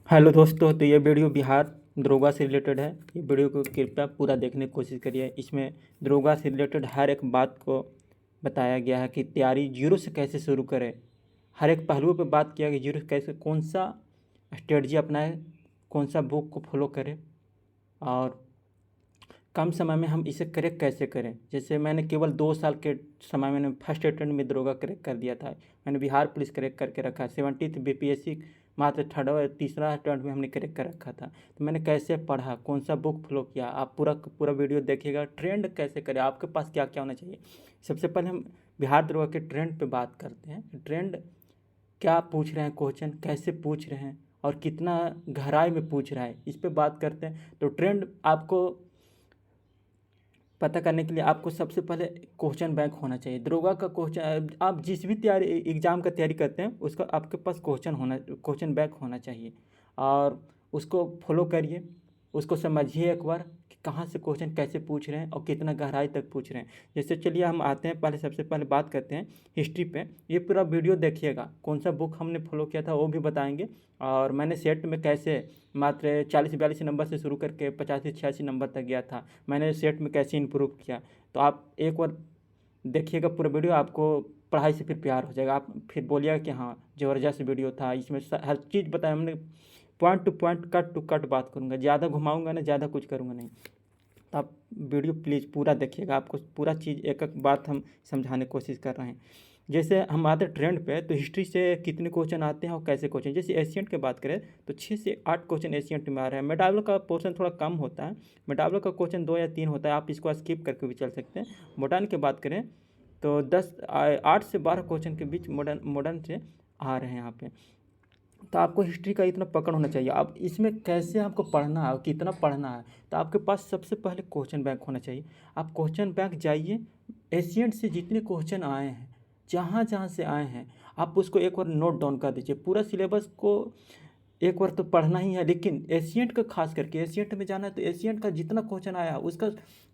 Hello दोस्तों, तो ये वीडियो बिहार दरोगा से रिलेटेड है। ये वीडियो को कृपया पूरा देखने की कोशिश करिए। इसमें दरोगा से रिलेटेड हर एक बात को बताया गया है कि तैयारी जीरो से कैसे शुरू करें। हर एक पहलुओं पे बात किया कि जीरो से कैसे, कौन सा स्ट्रेटजी अपनाएं, कौन सा बुक को फॉलो करें और कम समय में हम इसे क्रैक कैसे करें। जैसे मैंने केवल 2 साल के समय मैंने फर्स्ट अटेम्प्ट में दरोगा क्रैक कर दिया था। मैंने बिहार पुलिस क्रैक करके रखा है। 70th BPSC मात्र थर्ड और तीसरा अटेम्प्ट में हमने क्रैक कर रखा था। तो मैंने कैसे पढ़ा, कौन सा बुक फॉलो किया, आप पूरा पूरा वीडियो देखिएगा। ट्रेंड कैसे करें, आपके पास क्या क्या होना चाहिए। सबसे पहले हम बिहार दरोगा के ट्रेंड पे बात करते हैं। ट्रेंड क्या पूछ रहे हैं, क्वेश्चन कैसे पूछ रहे हैं और कितना गहराई में पूछ रहा है, इस पे बात करते हैं। तो ट्रेंड आपको पता करने के लिए आपको सबसे पहले क्वेश्चन बैंक होना चाहिए। दरोगा का क्वेश्चन, आप जिस भी तैयारी एग्ज़ाम का तैयारी करते हैं उसका आपके पास क्वेश्चन बैंक होना चाहिए और उसको फॉलो करिए। उसको समझिए एक बार कि कहाँ से क्वेश्चन कैसे पूछ रहे हैं और कितना गहराई तक पूछ रहे हैं। जैसे चलिए हम आते हैं, पहले सबसे पहले बात करते हैं हिस्ट्री पे। ये पूरा वीडियो देखिएगा, कौन सा बुक हमने फॉलो किया था वो भी बताएंगे और मैंने सेट में कैसे मात्र 40-42 नंबर से शुरू करके 85-86 नंबर तक गया था, मैंने सेट में कैसे इम्प्रूव किया। तो आप एक बार देखिएगा पूरा वीडियो, आपको पढ़ाई से फिर प्यार हो जाएगा। आप फिर बोलिएगा कि हाँ ज़बरदस्त वीडियो था, इसमें हर चीज़ बताया हमने। Point to point, cut to cut बात करूँगा, ज़्यादा घुमाऊँगा नहीं, ज़्यादा कुछ करूँगा नहीं। तो आप वीडियो प्लीज़ पूरा देखिएगा, आपको पूरा चीज़ एक एक बात हम समझाने की कोशिश कर रहे हैं। जैसे हम आते ट्रेंड पे, तो हिस्ट्री से कितने क्वेश्चन आते हैं और कैसे क्वेश्चन। जैसे एशियंट की बात करें तो 6 से 8 क्वेश्चन एशियंट में आ रहे हैं। मेटाबल का पोर्शन थोड़ा कम होता है, मेटाबल का क्वेश्चन 2 या 3 होता है, आप इसको स्किप करके भी चल सकते हैं। मॉडर्न की बात करें तो 8 से 12 क्वेश्चन के बीच मॉडर्न से आ रहे हैं यहाँ पे। तो आपको हिस्ट्री का इतना पकड़ होना चाहिए। अब इसमें कैसे आपको पढ़ना है और कितना पढ़ना है, तो आपके पास सबसे पहले क्वेश्चन बैंक होना चाहिए। आप क्वेश्चन बैंक जाइए, एशियंट से जितने क्वेश्चन आए हैं, जहाँ जहाँ से आए हैं, आप उसको एक बार नोट डाउन कर दीजिए। पूरा सिलेबस को एक बार तो पढ़ना ही है, लेकिन एशियंट का खास करके एशियंट में जाना है तो एशियंट का जितना क्वेश्चन आया है उसका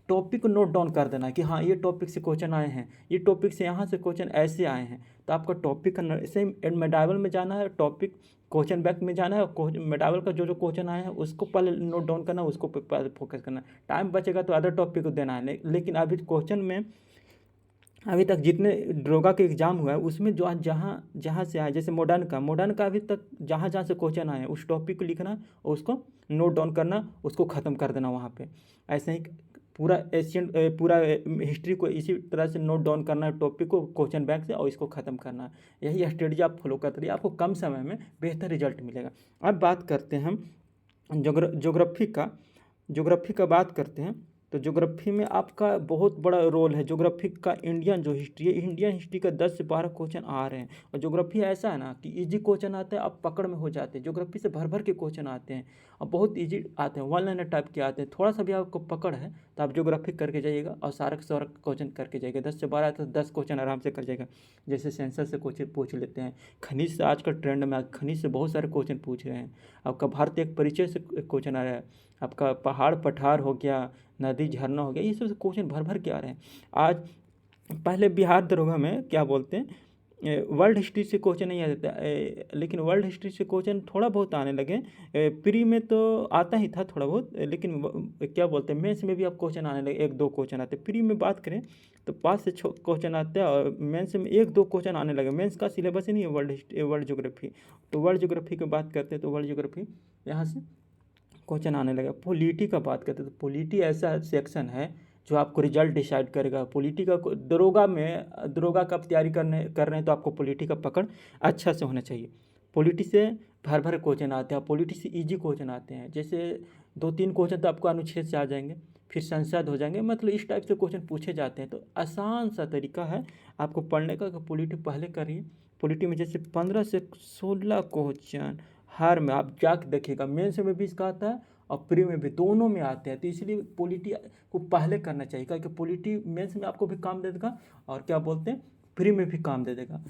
टॉपिक को नोट डाउन कर देना है कि हाँ ये टॉपिक से क्वेश्चन आए हैं, ये टॉपिक से यहाँ से क्वेश्चन ऐसे आए हैं। तो आपका टॉपिक का सेम मेटाबल में जाना है, टॉपिक क्वेश्चन बैंक में जाना है और मेटाबल का जो जो क्वेश्चन आए हैं उसको पहले नोट डाउन करना है, उसको पहले फोकस करना है। टाइम बचेगा तो अदर टॉपिक को देना है, लेकिन अभी क्वेश्चन में अभी तक जितने दरोगा के एग्ज़ाम हुआ है उसमें जो जहाँ जहाँ से आए, जैसे मॉडर्न का अभी तक जहाँ जहाँ से क्वेश्चन आए हैं उस टॉपिक को लिखना और उसको नोट डाउन करना, उसको ख़त्म कर देना वहाँ पे। ऐसे ही पूरा पूरा हिस्ट्री को इसी तरह से नोट डाउन करना है, टॉपिक को क्वेश्चन बैंक से, और इसको ख़त्म करना है। यही स्ट्रेटजी आप फॉलो करते रहिए, आपको कम समय में बेहतर रिजल्ट मिलेगा। अब बात करते हैं हम ज्योग्राफी का बात करते हैं। तो ज्योग्राफी में आपका बहुत बड़ा रोल है। ज्योग्राफी का इंडियन जो हिस्ट्री है, इंडियन हिस्ट्री का 10 से 12 क्वेश्चन आ रहे हैं। और ज्योग्राफी ऐसा है ना कि इजी क्वेश्चन आते हैं, आप पकड़ में हो जाते हैं। ज्योग्राफी से भर भर के क्वेश्चन आते हैं और बहुत इजी आते हैं, वन लाइनर टाइप के आते हैं। थोड़ा सा भी आपको पकड़ है तो आप ज्योग्राफी करके जाइएगा और सारा का सारा क्वेश्चन करके जाइएगा। 10 से 12 तो 10 क्वेश्चन आराम से कर जाएगा। जैसे सेंसर से क्वेश्चन पूछ लेते हैं, खनिज से आजकल ट्रेंड में खनिज से बहुत सारे क्वेश्चन पूछ रहे हैं। आपका भारतीय एक परिचय से क्वेश्चन आ रहा है, आपका पहाड़ पठार हो गया, नदी झरना हो गया, ये सब क्वेश्चन भर भर के आ रहे हैं आज। पहले बिहार दरोगा में क्या बोलते हैं, वर्ल्ड हिस्ट्री से क्वेश्चन नहीं आता था, लेकिन वर्ल्ड हिस्ट्री से क्वेश्चन थोड़ा बहुत आने लगे। प्री में तो आता ही था थोड़ा बहुत, लेकिन क्या बोलते हैं मेंस में भी अब क्वेश्चन आने लगे, 1-2 क्वेश्चन आते हैं। प्री में बात करें तो 5 से 6 क्वेश्चन आते हैं और मेंस में 1-2 क्वेश्चन आने लगे। मेंस का सिलेबस ही नहीं है वर्ल्ड ज्योग्राफी। तो वर्ल्ड ज्योग्राफी की बात करते हैं तो वर्ल्ड ज्योग्राफी यहाँ से क्वेश्चन आने लगा। पॉलिटी का बात करते हैं तो पॉलिटी ऐसा सेक्शन है जो आपको रिजल्ट डिसाइड करेगा। पॉलिटी का दरोगा का आप तैयारी कर रहे हैं तो आपको पॉलिटी का पकड़ अच्छा से होना चाहिए। पॉलिटी से भर भर क्वेश्चन आते हैं, पॉलिटी से ईजी क्वेश्चन आते हैं। जैसे 2-3 क्वेश्चन तो आपको अनुच्छेद से आ जाएंगे, फिर संसद हो जाएंगे, मतलब इस टाइप से क्वेश्चन पूछे जाते हैं। तो आसान सा तरीका है आपको पढ़ने का कि पॉलिटी पहले करिए। पॉलिटी में जैसे 15 से 16 क्वेश्चन हर में आप जाके देखिएगा। मेंस में भी इसका आता है और प्री में भी, दोनों में आते हैं। तो इसलिए पॉलिटी को पहले करना चाहिए, क्योंकि पॉलिटी मेंस में आपको भी काम दे देगा और क्या बोलते हैं प्री में भी काम दे देगा।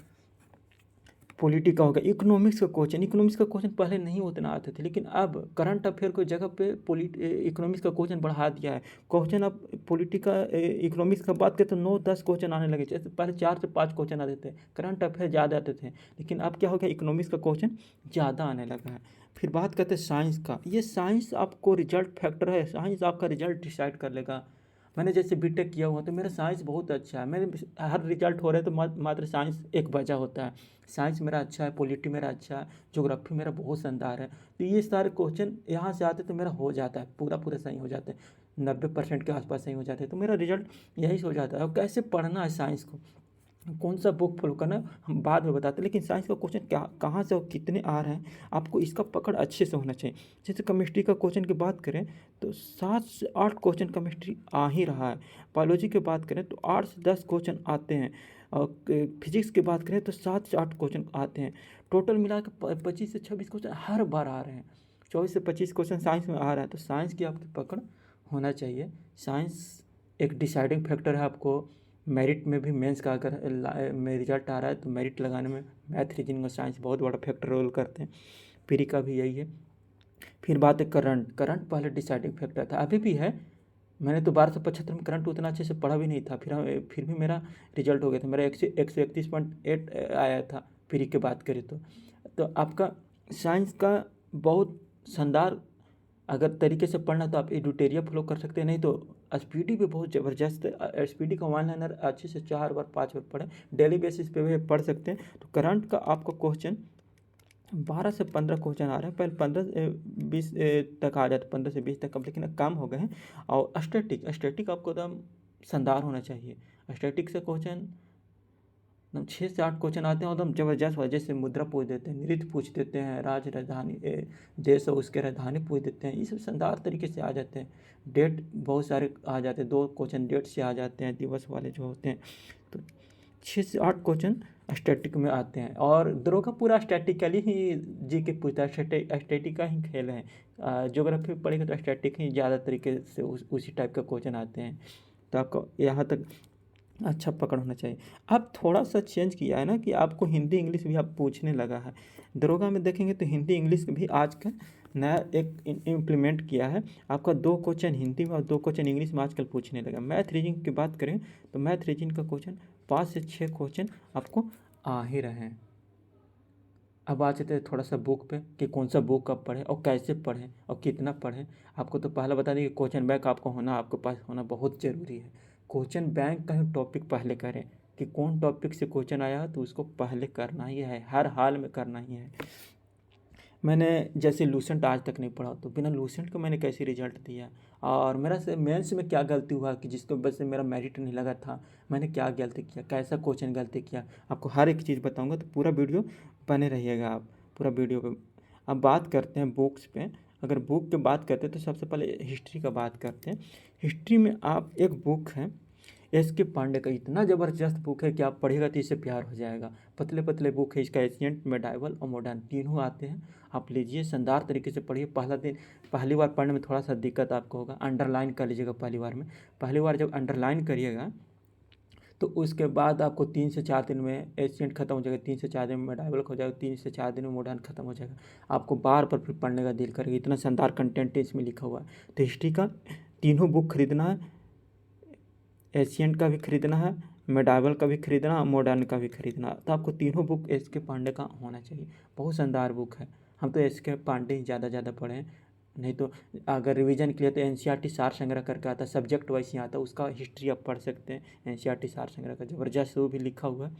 पॉलिटी का होगा, इकोनॉमिक्स का क्वेश्चन पहले नहीं उतना आते थे, लेकिन अब करंट अफेयर को जगह पे इकोनॉमिक्स का क्वेश्चन बढ़ा दिया है। क्वेश्चन अब इकोनॉमिक्स का बात करें तो 9-10 क्वेश्चन आने लगे, जैसे पहले 4 से 5 क्वेश्चन आते थे, करंट अफेयर ज़्यादा आते थे, लेकिन अब क्या हो गया, इकोनॉमिक्स का क्वेश्चन ज़्यादा आने लगा है। फिर बात करते हैं साइंस का। ये साइंस आपको रिजल्ट फैक्टर है, साइंस आपका रिजल्ट डिसाइड कर लेगा। मैंने जैसे बीटेक किया हुआ तो मेरा साइंस बहुत अच्छा है, मेरे हर रिजल्ट हो रहे हैं तो मात्र साइंस एक वजह होता है। साइंस मेरा अच्छा है, पॉलिटी मेरा अच्छा है, ज्योग्राफी मेरा बहुत शानदार है। तो ये सारे क्वेश्चन यहाँ से आते तो मेरा हो जाता है, पूरा सही हो जाता है, 90% के आसपास सही हो जाते हैं, तो मेरा रिजल्ट यही से हो जाता है। और कैसे पढ़ना है साइंस को, कौन सा बुक फॉलो करना है, हम बाद में बताते हैं, लेकिन साइंस का क्वेश्चन क्या कहाँ से और कितने आ रहे हैं, आपको इसका पकड़ अच्छे से होना चाहिए। जैसे केमिस्ट्री का क्वेश्चन की बात करें तो 7 से 8 क्वेश्चन केमिस्ट्री आ ही रहा है। बायोलॉजी की बात करें तो 8 से 10 क्वेश्चन आते हैं, और फिजिक्स की बात करें तो 7 से 8 क्वेश्चन आते हैं। टोटल मिला के 25 से 26 क्वेश्चन हर बार आ रहे हैं। 24 से 25 क्वेश्चन साइंस में आ रहा है, तो साइंस की आपकी पकड़ होना चाहिए। साइंस एक डिसाइडिंग फैक्टर है आपको मेरिट में भी। मेंस का अगर में रिजल्ट आ रहा है तो मेरिट लगाने में मैथ, रीजनिंग और साइंस बहुत बड़ा फैक्टर रोल करते हैं। प्री का भी यही है। फिर बात है करंट पहले डिसाइडिंग फैक्टर था, अभी भी है। मैंने तो 1275 में करंट उतना अच्छे से पढ़ा भी नहीं था, फिर भी मेरा रिजल्ट हो गया था, मेरा 131.8 आया था प्री की बात करें तो आपका साइंस का बहुत शानदार अगर तरीके से पढ़ना तो आप एडुटेरिया फॉलो कर सकते हैं, नहीं तो एसपीडी भी बहुत ज़बरदस्त है। एसपीडी का वन लाइनर अच्छे से 4 बार 5 बार पढ़ें, डेली बेसिस पे भी पढ़ सकते हैं। तो करंट का आपका क्वेश्चन 12 से 15 क्वेश्चन आ रहे हैं, पहले 15-20 तक आ जाते, 15 से 20 तक, अब लेकिन अब कम हो गए हैं। और स्टैटिक आपको एकदम शानदार होना चाहिए। स्टैटिक से क्वेश्चन 6 से 8 क्वेश्चन आते हैं, एकदम जबरदस्त वजह से मुद्रा पूछ देते हैं, नृत्य पूछ देते हैं, राज्य राजधानी देश और उसके राजधानी पूछ देते हैं, ये सब शानदार तरीके से आ जाते हैं। डेट बहुत सारे आ जाते हैं, 2 क्वेश्चन डेट से आ जाते हैं, दिवस वाले जो होते हैं। तो 6 से 8 क्वेश्चन स्टैटिक में आते हैं, और दरोगा पूरा स्टैटिकली ही जी के पूछता है, स्टैटिक का ही खेल है। ज्योग्राफी पढ़ेगा तो स्टैटिक ही ज़्यादा तरीके से उसी टाइप का क्वेश्चन आते हैं। तो आपको यहाँ तक अच्छा पकड़ होना चाहिए। अब थोड़ा सा चेंज किया है ना कि आपको हिंदी इंग्लिश भी आप पूछने लगा है। दरोगा में देखेंगे तो हिंदी इंग्लिश भी आज का नया एक इम्प्लीमेंट किया है। आपका 2 क्वेश्चन हिंदी में और 2 क्वेश्चन इंग्लिश में आजकल पूछने लगा। मैथ रीजनिंग की बात करें तो मैथ रीजनिंग का क्वेश्चन 5 से 6 क्वेश्चन आपको आ ही रहे हैं। अब आ जाते हैं थोड़ा सा बुक पे कि कौन सा बुक आप पढ़ें और कैसे पढ़ें और कितना पढ़ें। आपको तो पहले बता दें कि क्वेश्चन बैंक आपको आपके पास होना बहुत ज़रूरी है। क्वेश्चन बैंक का ही टॉपिक पहले करें कि कौन टॉपिक से क्वेश्चन आया है, तो उसको पहले करना ही है, हर हाल में करना ही है। मैंने जैसे लूसेंट आज तक नहीं पढ़ा, तो बिना लूसेंट को मैंने कैसे रिजल्ट दिया, और मेरा से मेंस में क्या गलती हुआ कि जिसको वजह से मेरा मेरिट नहीं लगा था, मैंने क्या गलती किया, कैसा क्वेश्चन गलती किया, आपको हर एक चीज़ बताऊंगा। तो पूरा वीडियो बने रहिएगा आप पूरा वीडियो पे। अब बात करते हैं बुक्स पे। अगर बुक की बात करते हैं तो सबसे पहले हिस्ट्री का बात करते हैं। हिस्ट्री में आप एक बुक है एस के पांडे का, इतना ज़बरदस्त बुक है कि आप पढ़ेगा तो इससे प्यार हो जाएगा। पतले पतले बुक है इसका, एशियंट, मेडाइवल और मॉडर्न तीनों आते हैं। आप लीजिए, शानदार तरीके से पढ़िए। पहली बार पढ़ने में थोड़ा सा दिक्कत आपको होगा, अंडरलाइन कर लीजिएगा पहली बार में। पहली बार जब अंडरलाइन करिएगा तो उसके बाद आपको 3 से 4 दिन में एशियंट खत्म हो जाएगा, 3 से 4 दिन में मेडाइवल हो जाएगा, 3 से 4 दिन में मॉडर्न खत्म हो जाएगा। आपको बार बार फिर पढ़ने का दिल करेगा, इतना शानदार कंटेंट इसमें लिखा हुआ है। तो हिस्ट्री का तीनों बुक खरीदना है, एशियंट का भी खरीदना है, मेडाइवल का भी खरीदना है, मॉडर्न का भी खरीदना है। तो आपको तीनों बुक एस के पांडे का होना चाहिए, बहुत शानदार बुक है। हम तो एस के पांडे ही ज़्यादा पढ़े हैं, नहीं तो अगर रिवीजन के लिए तो एनसीईआरटी सार संग्रह करके आता है, सब्जेक्ट वाइज ही आता है, उसका हिस्ट्री आप पढ़ सकते हैं। एनसीईआरटी सार संग्रह का ज़बरदस्त वो भी लिखा हुआ है।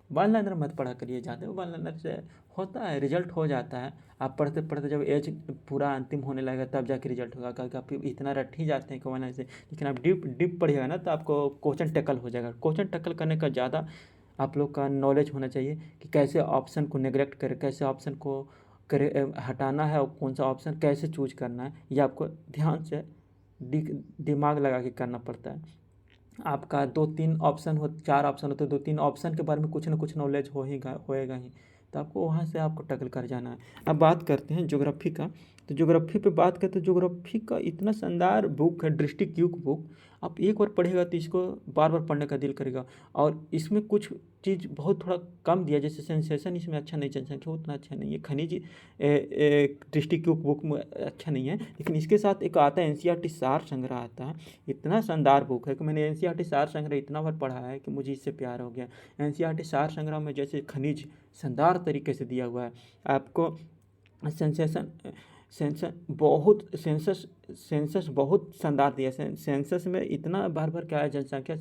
वन लाइनर मत पढ़ा करिए ज़्यादा, वन लाइनर से होता है रिजल्ट हो जाता है। आप पढ़ते पढ़ते जब एज पूरा अंतिम होने लगेगा तब जाके रिजल्ट होगा, क्योंकि आप इतना रट ही जाते हैं कि वन लाइनर से। लेकिन आप डीप पढ़िएगा ना तो आपको क्वेश्चन टैकल हो जाएगा। क्वेश्चन टैकल करने का ज़्यादा आप लोग का नॉलेज होना चाहिए कि कैसे ऑप्शन को नेगलेक्ट करें, कैसे ऑप्शन को करे हटाना है, और कौन सा ऑप्शन कैसे चूज करना है, ये आपको ध्यान से दिमाग लगा के करना पड़ता है। आपका 2-3 ऑप्शन हो, 4 ऑप्शन होते हैं, 2-3 ऑप्शन के बारे में कुछ ना कुछ नॉलेज होएगा ही, तो आपको वहाँ से आपको टैकल कर जाना है। अब बात करते हैं ज्योग्राफी का। तो ज्योग्राफी पे बात करते हैं, ज्योग्राफी का इतना शानदार बुक है डिस्ट्रिक्ट युग बुक। आप एक बार पढ़ेगा तो इसको बार बार पढ़ने का दिल करेगा। और इसमें कुछ चीज़ बहुत थोड़ा कम दिया, जैसे सेंसेशन इसमें अच्छा नहीं, जनसंख्या उतना अच्छा नहीं है, खनिज डिस्ट्रिक्ट की बुक में अच्छा नहीं है। लेकिन इसके साथ एक आता है एनसीईआरटी सार संग्रह आता है, इतना शानदार बुक है कि मैंने एनसीईआरटी सार संग्रह इतना बार पढ़ा है कि मुझे इससे प्यार हो गया। एनसीईआरटी सार संग्रह में जैसे खनिज शानदार तरीके से दिया हुआ है आपको। सेंसेशन सेंसस बहुत शानदार दिया। सेंसस में इतना भर भर के आया जनसंख्या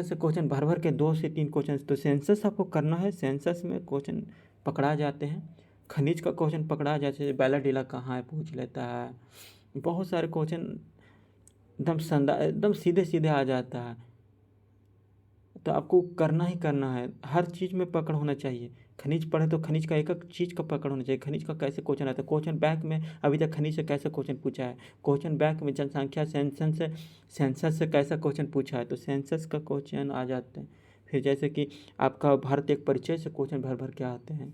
से क्वेश्चन भर भर के 2 से 3 क्वेश्चन। तो सेंसस आपको करना है, सेंसस में क्वेश्चन पकड़ा जाते हैं, खनिज का क्वेश्चन पकड़ा जैसे बैलाडीला कहाँ है पूछ लेता है, बहुत सारे क्वेश्चन एकदम शानदार एकदम सीधे सीधे आ जाता है। तो आपको करना ही करना है, हर चीज़ में पकड़ होना चाहिए। खनिज पढ़े तो खनिज का एक एक चीज़ का पकड़ होना चाहिए, खनिज का कैसे क्वेश्चन आता है। क्वेश्चन बैंक में अभी तक खनिज से कैसे क्वेश्चन पूछा है, क्वेश्चन बैंक में जनसंख्या सेंसस से कैसा क्वेश्चन पूछा है, तो सेंसस का क्वेश्चन आ जाते हैं। फिर जैसे कि आपका भारत एक परिचय से क्वेश्चन भर भर के आते हैं,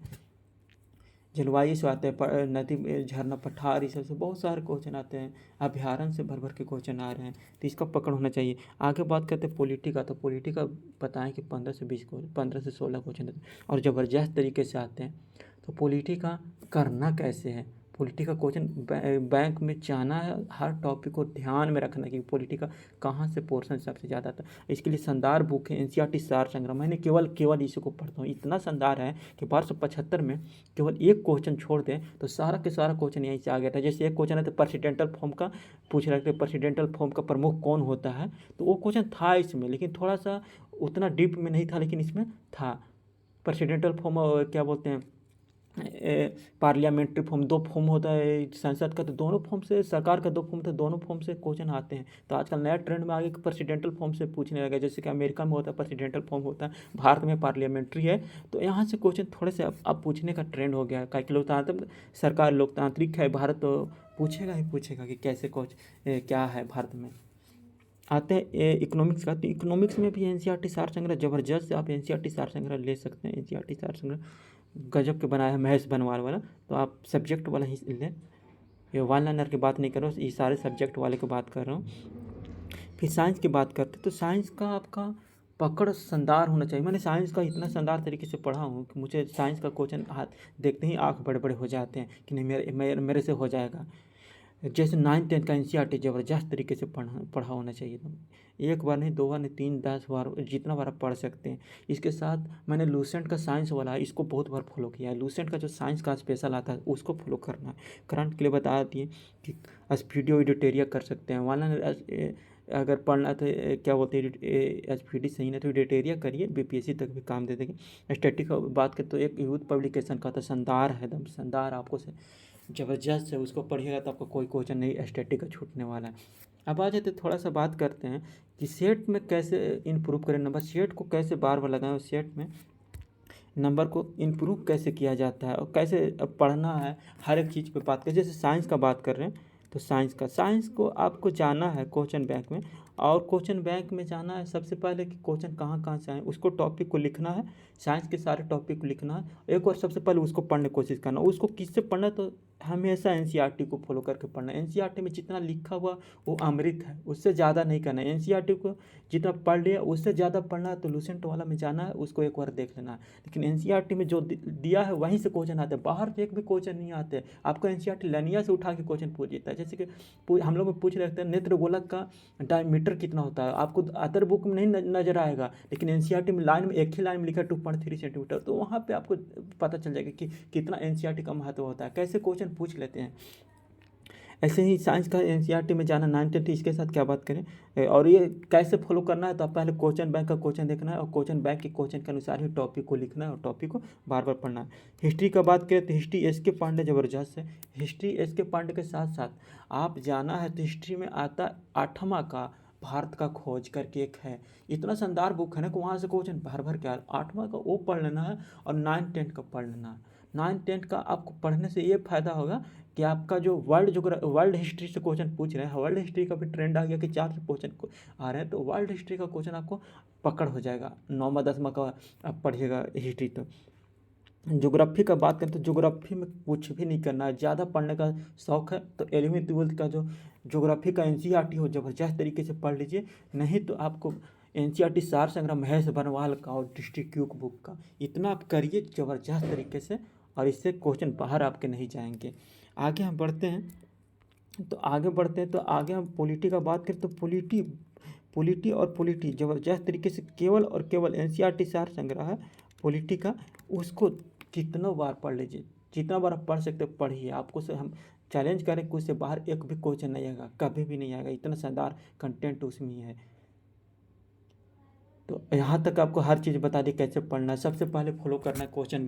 जलवायु से आते हैं, नदी झरना पठार इस सब से बहुत सारे क्वेश्चन आते हैं, अभ्यारण्य से भर भर के क्वेश्चन आ रहे हैं। तो इसका पकड़ होना चाहिए। आगे बात करते हैं पॉलिटी का, तो पॉलिटी का बताएं कि 15 से 16 क्वेश्चन आते हैं और ज़बरदस्त तरीके से आते हैं। तो पॉलिटी का करना कैसे है, पॉलिटी का क्वेश्चन बैंक में जाना है, हर टॉपिक को ध्यान में रखना कि पॉलिटी का कहाँ से पोर्शन सबसे ज़्यादा आता है। इसके लिए शानदार बुक है एनसीईआरटी सार संग्रह, मैंने केवल इसी को पढ़ता हूँ, इतना शानदार है कि 1275 में केवल एक क्वेश्चन छोड़ दें तो सारा के सारा क्वेश्चन यहीं से आ गया था। जैसे एक क्वेश्चन है तो प्रेसिडेंशियल फॉर्म का पूछ रहे थे, प्रेसिडेंशियल फॉर्म का प्रमुख कौन होता है, तो वो क्वेश्चन था इसमें, लेकिन थोड़ा सा उतना डीप में नहीं था, लेकिन इसमें था। प्रेसिडेंशियल फॉर्म क्या बोलते हैं, पार्लियामेंट्री फॉर्म, 2 फॉर्म होता है संसद का, तो दोनों फॉर्म से, सरकार का 2 फॉर्म था, दोनों फॉर्म से क्वेश्चन आते हैं। तो आजकल नया ट्रेंड में आगे प्रेसिडेंशियल फॉर्म से पूछने लगा, जैसे कि अमेरिका में होता है प्रेसिडेंशियल फॉर्म होता है, भारत में पार्लियामेंट्री है। तो यहाँ से क्वेश्चन थोड़े से अब पूछने का ट्रेंड हो गया है, क्योंकि लोकतांत्रिक सरकार लोकतांत्रिक है भारत, तो पूछेगा ही पूछेगा कि कैसे क्या है भारत में। आते हैं इकोनॉमिक्स का, तो इकोनॉमिक्स में भी एनसीईआरटी सार संग्रह ज़बरदस्त, आप एनसीईआरटी सार संग्रह ले सकते हैं। एनसीईआरटी सार संग्रह गजब के बनाया है महेश बनवाल वाला, तो आप सब्जेक्ट वाला ही लें। ये वन लाइनर की बात नहीं कर रहा हूँ, ये सारे सब्जेक्ट वाले की बात कर रहा हूँ। फिर साइंस की बात करते तो साइंस का आपका पकड़ शानदार होना चाहिए। मैंने साइंस का इतना शानदार तरीके से पढ़ा हूँ कि मुझे साइंस का क्वेश्चन हाथ देखते ही आँख बड़े बड़े हो जाते हैं कि नहीं मेरे से हो जाएगा। जैसे 9th 10th का एनसीईआरटी ज़बरदस्त तरीके से पढ़ा होना चाहिए। तो एक बार नहीं, 2 बार नहीं, 3 10 बार, जितना बार आप पढ़ सकते हैं। इसके साथ मैंने लूसेंट का साइंस वाला है, इसको बहुत बार फॉलो किया है। लूसेंट का जो साइंस का स्पेशल आता है उसको फॉलो करना है। करंट के लिए बता दिए कि एसपीडी एडिटेरिया कर सकते हैं, वाला अगर पढ़ना तो क्या बोलते हैं एसपीडी सही नहीं तो एडिटेरिया करिए, बीपीएससी तक भी काम दे देंगे। स्टैटिक का बात करें तो एक यूथ पब्लिकेशन का था, शानदार है एकदम शानदार, आपको से ज़बरदस्त है, उसको पढ़िएगा तो आपको कोई क्वेश्चन नहीं स्टैटिक का छूटने वाला है। अब आ जाते थोड़ा सा बात करते हैं कि सेट में कैसे इम्प्रूव करें नंबर, सेट को कैसे बार बार लगाएं और सेट में नंबर को इम्प्रूव कैसे किया जाता है और कैसे पढ़ना है, हर एक चीज़ पे बात करें। जैसे साइंस का बात कर रहे हैं तो साइंस को आपको जाना है क्वेश्चन बैंक में, और क्वेश्चन बैंक में जाना है सबसे पहले कि क्वेश्चन कहाँ कहाँ से आए, उसको टॉपिक को लिखना है, साइंस के सारे टॉपिक को लिखना है। एक और सबसे पहले उसको पढ़ने की कोशिश करना, उसको किससे पढ़ना, तो हमेशा एनसीईआरटी को फॉलो करके पढ़ना। एनसीईआरटी में जितना लिखा हुआ वो अमृत है, उससे ज़्यादा नहीं करना है। एनसीईआरटी को जितना पढ़ लिया उससे ज़्यादा पढ़ना है तो लूसेंट वाला में जाना है, उसको एक बार देख लेना है। लेकिन एनसीईआरटी में जो दिया है वहीं से क्वेश्चन आते हैं, बाहर से एक भी क्वेश्चन नहीं आते। आपको एनसीईआरटी लनिया से उठा के क्वेश्चन पूछ देता है। जैसे कि हम लोग पूछ रहे हैं नेत्र गोलक का डायमीटर कितना होता है, आपको अदर बुक में नहीं नजर आएगा, लेकिन एनसीईआरटी में लाइन में एक ही लाइन में लिखा 2.3 सेंटीमीटर, तो वहाँ पे आपको पता चल जाएगा कि कितना एनसीईआरटी का महत्व होता है, कैसे क्वेश्चन पूछ लेते हैं। ऐसे ही साइंस का एनसीईआरटी में जाना 9th 10th, इसके साथ क्या बात करें और ये कैसे फॉलो करना है, तो आप पहले क्वेश्चन बैंक का क्वेश्चन देखना है और क्वेश्चन बैंक के क्वेश्चन के अनुसार ही टॉपिक को लिखना है और टॉपिक को बार बार पढ़ना है। हिस्ट्री का बात करें तो हिस्ट्री एस.के. पांडे ज़बरदस्त है। History SK. पांडे के साथ साथ आप जाना है तो हिस्ट्री में आता 8वां का भारत का खोज करके एक है, इतना शानदार बुक है ना कि वहाँ से क्वेश्चन भर भर के 8वां का वो पढ़ लेना है और 9th 10th का पढ़ लेना है। 9th 10th का आपको पढ़ने से ये फ़ायदा होगा कि आपका जो वर्ल्ड हिस्ट्री से क्वेश्चन पूछ रहे हैं, वर्ल्ड हिस्ट्री का भी ट्रेंड आ गया कि 4 से क्वेश्चन आ रहे हैं, तो वर्ल्ड हिस्ट्री का क्वेश्चन आपको पकड़ हो जाएगा। 9वां 10वां का आप पढ़िएगा हिस्ट्री तो ज्योग्राफी का बात करें तो ज्योग्राफी में कुछ भी नहीं करना है। ज़्यादा पढ़ने का शौक़ है तो 11वीं 12वीं का जो ज्योग्राफी का एनसीईआरटी हो ज़बरदस्त तरीके से पढ़ लीजिए। नहीं तो आपको एनसीईआरटी सार संग्रह महेश बनवाल का और डिस्ट्रिक्ट क्यूक बुक का इतना आप करिए ज़बरदस्त तरीके से, और इससे क्वेश्चन बाहर आपके नहीं जाएंगे। आगे हम बढ़ते हैं तो आगे हम पॉलिटी का बात करें तो पॉलिटी ज़बरदस्त तरीके से केवल और केवल एनसीईआरटी सार संग्रह है पॉलिटी का, उसको कितनों बार पढ़ लीजिए, जितना बार आप पढ़ सकते हो पढ़िए। आपको से हम चैलेंज करें कि उससे बाहर एक भी क्वेश्चन नहीं आएगा, कभी भी नहीं आएगा, इतना शानदार कंटेंट उसमें ही है। तो यहाँ तक आपको हर चीज़ बता दी कैसे पढ़ना है। सबसे पहले फॉलो करना है क्वेश्चन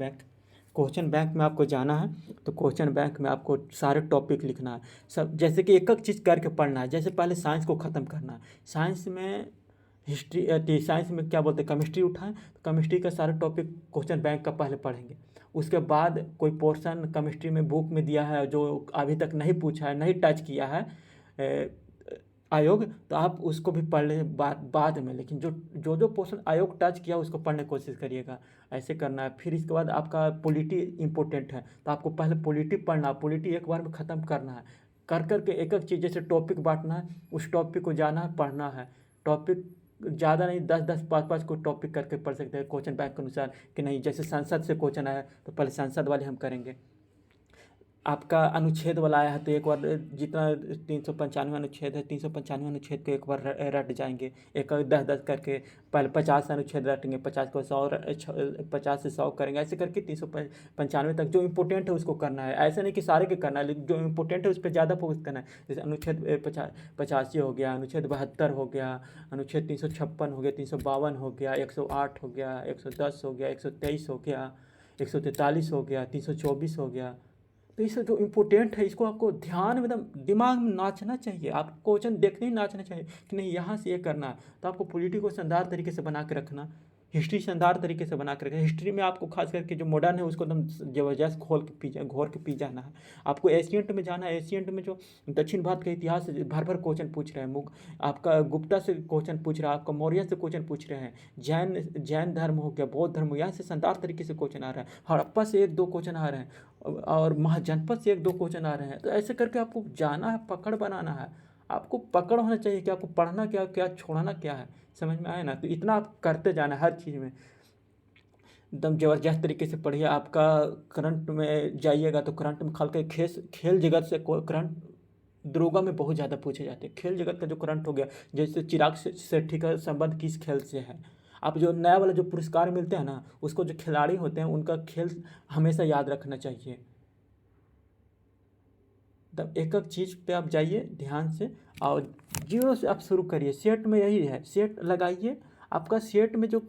बैंक में आपको जाना है। तो क्वेश्चन बैंक में आपको सारे टॉपिक लिखना है, सब जैसे कि एक एक चीज़ करके पढ़ना है। जैसे पहले साइंस को ख़त्म करना है, साइंस में क्या बोलते हैं, केमिस्ट्री उठाएं तो केमिस्ट्री का सारे टॉपिक क्वेश्चन बैंक का पहले पढ़ेंगे। उसके बाद कोई पोर्शन केमिस्ट्री में बुक में दिया है जो अभी तक नहीं पूछा है, नहीं टच किया है आयोग, तो आप उसको भी पढ़ लें बाद में। लेकिन जो पोर्शन आयोग टच किया उसको पढ़ने की कोशिश करिएगा, ऐसे करना है। फिर इसके बाद आपका पॉलिटी इंपॉर्टेंट है तो आपको पहले पॉलिटी पढ़ना, पॉलिटी एक बार में ख़त्म करना है। कर के एक एक चीज़ जैसे टॉपिक बांटना है, उस टॉपिक को जाना है, पढ़ना है। टॉपिक ज़्यादा नहीं, 10-10 5-5 को टॉपिक करके पढ़ सकते हैं क्वेश्चन बैंक के अनुसार, कि नहीं जैसे संसद से क्वेश्चन आया तो पहले संसद वाले हम करेंगे। आपका अनुच्छेद वाला आया है तो एक बार जितना 395 अनुच्छेद है, 395 अनुच्छेद को एक बार रट जाएंगे, एक 10-10 करके। पहले 50 अनुच्छेद रटेंगे, 50 को 50 से 100 करेंगे, ऐसे करके 395 तक जो इंपॉर्टेंट है उसको करना है। ऐसा नहीं कि सारे के करना है, लेकिन जो इंपॉर्टेंट है उस पर ज़्यादा फोकस करना है। जैसे अनुच्छेद 85 हो गया, अनुच्छेद 72 हो गया, अनुच्छेद 356 हो गया, 352 हो गया, 108 हो गया, 110 हो गया, 123 हो गया, 143 हो गया, 324 हो गया। तो इस जो इम्पोर्टेंट है इसको आपको ध्यान में एकदम दिमाग में नाचना चाहिए। आपको क्वेश्चन देखते ही नाचना चाहिए कि नहीं यहाँ से ये करना है। तो आपको पॉलिटी को शानदार तरीके से बना के रखना, हिस्ट्री शानदार तरीके से बना के रखना। हिस्ट्री में आपको खास करके जो मॉडर्न है उसको एकदम ज़बरदस्त घोर के पी जाना है। आपको एशियंट में जाना है, एशियंट में जो दक्षिण भारत का इतिहास से भर क्वेश्चन पूछ रहे हैं। आपका गुप्ता से क्वेश्चन पूछ रहा है, आपका मौर्य से क्वेश्चन पूछ रहे हैं, जैन धर्म हो गया, बौद्ध धर्म, यहाँ से शानदार तरीके से क्वेश्चन आ रहा है। हड़प्पा से 1-2 क्वेश्चन आ रहे हैं और महाजनपद से 1-2 क्वेश्चन आ रहे हैं। तो ऐसे करके आपको जाना है, पकड़ बनाना है। आपको पकड़ होना चाहिए कि आपको पढ़ना क्या क्या छोड़ना क्या है, समझ में आए ना। तो इतना आप करते जाना हर चीज़ में, एकदम ज़बरदस्त तरीके से पढ़िए। आपका करंट में जाइएगा तो करंट में खाल के खेल जगत से करंट दरोगा में बहुत ज़्यादा पूछे जाते हैं। खेल जगत का जो करंट हो गया, जैसे चिराग शेट्टी का संबंध किस खेल से है। आप जो नया वाला जो पुरस्कार मिलते हैं ना, उसको जो खिलाड़ी होते हैं उनका खेल हमेशा याद रखना चाहिए। तब एक एक चीज़ पे आप जाइए ध्यान से, और जीरो से आप शुरू करिए। सेट में यही है, सेट लगाइए। आपका सेट में जो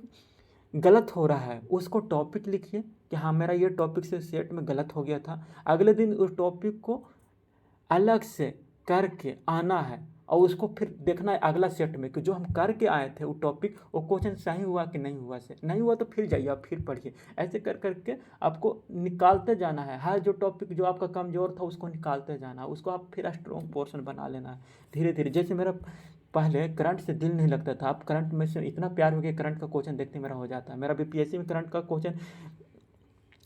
गलत हो रहा है उसको टॉपिक लिखिए कि हाँ मेरा ये टॉपिक से सेट में गलत हो गया था। अगले दिन उस टॉपिक को अलग से करके आना है और उसको फिर देखना है अगला सेट में कि जो हम करके आए थे वो टॉपिक, वो क्वेश्चन सही हुआ कि नहीं हुआ। से नहीं हुआ तो फिर जाइए आप फिर पढ़िए। ऐसे कर करके आपको निकालते जाना है। हर जो टॉपिक जो आपका कमज़ोर था उसको निकालते जाना है, उसको आप फिर स्ट्रॉन्ग पोर्शन बना लेना है धीरे धीरे। जैसे मेरा पहले करंट से दिल नहीं लगता था, अब करंट में से इतना प्यार हो गया, करंट का क्वेश्चन देखते मेरा हो जाता है। मेरा बीपीएससी में करंट का क्वेश्चन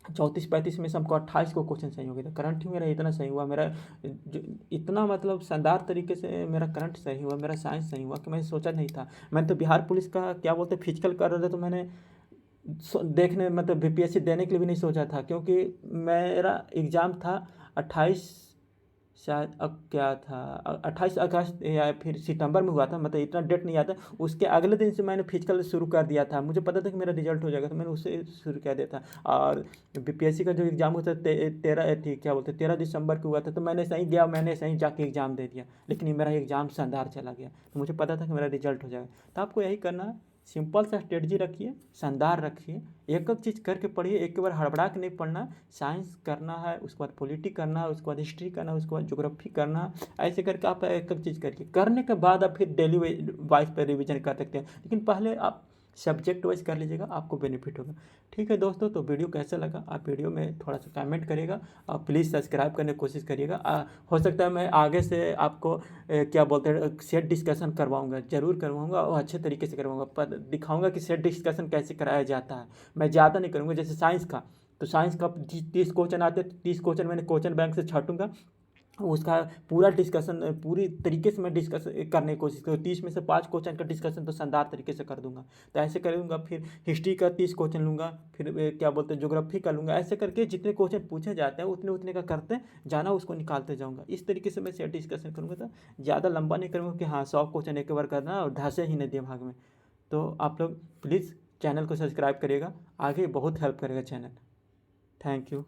34-35 में से हमको 28 को क्वेश्चन सही हो गया था। करंट ही मेरा इतना सही हुआ, मेरा इतना मतलब शानदार तरीके से मेरा करंट सही हुआ, मेरा साइंस सही हुआ कि मैंने सोचा नहीं था। मैं तो बिहार पुलिस का क्या बोलते फिजिकल कर रहे थे, तो मैंने देखने मतलब बीपीएससी देने के लिए भी नहीं सोचा था, क्योंकि मेरा एग्ज़ाम था 28 शायद, अब क्या था 28 अगस्त या फिर सितंबर में हुआ था, मतलब इतना डेट नहीं आता। उसके अगले दिन से मैंने फिजिकल शुरू कर दिया था, मुझे पता था कि मेरा रिजल्ट हो जाएगा, तो मैंने उससे शुरू कर दिया था। और बीपीएससी का जो एग्ज़ाम होता है 13 दिसंबर को हुआ था, तो मैंने सही गया, मैंने सही जाके एग्ज़ाम दे दिया, लेकिन मेरा एग्ज़ाम शानदार चला गया। तो मुझे पता था कि मेरा रिजल्ट हो जाएगा। तो आपको यही करना है, सिंपल सा स्ट्रेटजी रखिए, शानदार रखिए, एक एक चीज़ करके पढ़िए, एक बार हड़बड़ा के नहीं पढ़ना। साइंस करना है, उसके बाद पॉलिटी करना है, उसके बाद हिस्ट्री करना है, उसके बाद ज्योग्राफी करना है। ऐसे करके आप एक एक चीज़ करिए। करने के बाद आप फिर डेली वाइज पर रिविजन कर सकते हैं, लेकिन पहले आप सब्जेक्ट वाइज कर लीजिएगा, आपको बेनिफिट होगा। ठीक है दोस्तों, तो वीडियो कैसा लगा आप वीडियो में थोड़ा सा कमेंट करिएगा और प्लीज़ सब्सक्राइब करने की कोशिश करिएगा। हो सकता है मैं आगे से आपको क्या बोलते हैं सेट डिस्कशन करवाऊंगा, ज़रूर करवाऊंगा और अच्छे तरीके से करवाऊंगा, पर दिखाऊंगा कि सेट डिस्कशन कैसे कराया जाता है। मैं ज़्यादा नहीं करूँगा, जैसे साइंस का तो साइंस का 30 क्वेश्चन आते हैं, तो 30 क्वेश्चन मैंने क्वेश्चन बैंक से छांटूंगा, उसका पूरा डिस्कशन पूरी तरीके से मैं डिस्कस करने की कोशिश करूँ। 30 में से 5 क्वेश्चन का डिस्कशन तो शानदार तरीके से कर दूंगा। तो ऐसे करूँगा, फिर हिस्ट्री का 30 क्वेश्चन लूँगा, फिर क्या बोलते हैं ज्योग्राफी का लूँगा। ऐसे करके जितने क्वेश्चन पूछे जाते हैं उतने उतने का करते जाना, उसको निकालते जाऊँगा। इस तरीके से मैं शेयर डिस्कशन करूँगा। तो ज़्यादा लंबा नहीं करूँगा कि हाँ 100 क्वेश्चन एक बार करना और धंसे ही नहीं दिमाग में। तो आप लोग प्लीज़ चैनल को सब्सक्राइब करिएगा, आगे बहुत हेल्प करेगा चैनल। Thank you.